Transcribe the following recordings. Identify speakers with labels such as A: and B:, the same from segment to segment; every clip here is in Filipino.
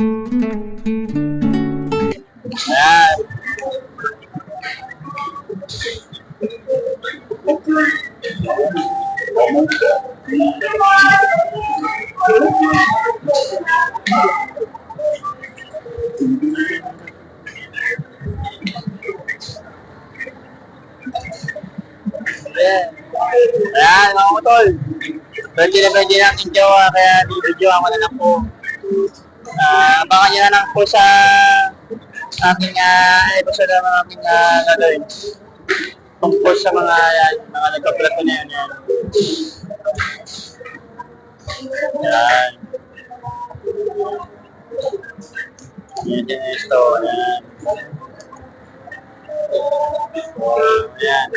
A: Ayan. Ayan, mga utol. Pwede na aking jowa, kaya video ako na lang po. Abangan nyo na lang po sa aking episode ng aking gagawin. Tungkol sa mga yan, mga nagka-vlog ko na yan. Yan. Yan din ito. Yan. Yan.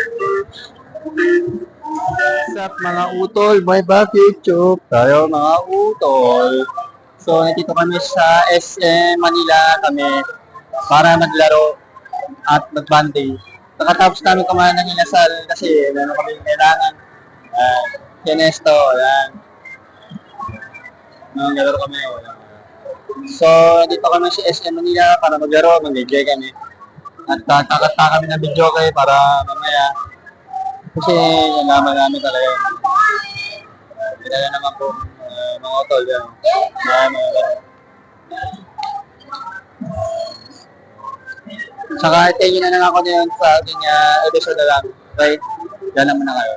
A: What's up mga utol? Bye back YouTube. Tayo mga utol. So, nandito kami sa SM Manila kami para maglaro at mag-banding. Nakatapos namin kumain ng inasal kasi meron kami kailangan. Yan esto. Yan. Naglaro kami. So, dito kami sa SM Manila para maglaro. Mag-enjoy kami. At kakata kami ng video kayo para mamaya. Kasi nalaman namin talaga. Pinala naman po mga utol. Yan. Saka tingin na lang ako na yun sa ating episode na lang. Right? Yan naman na kayo.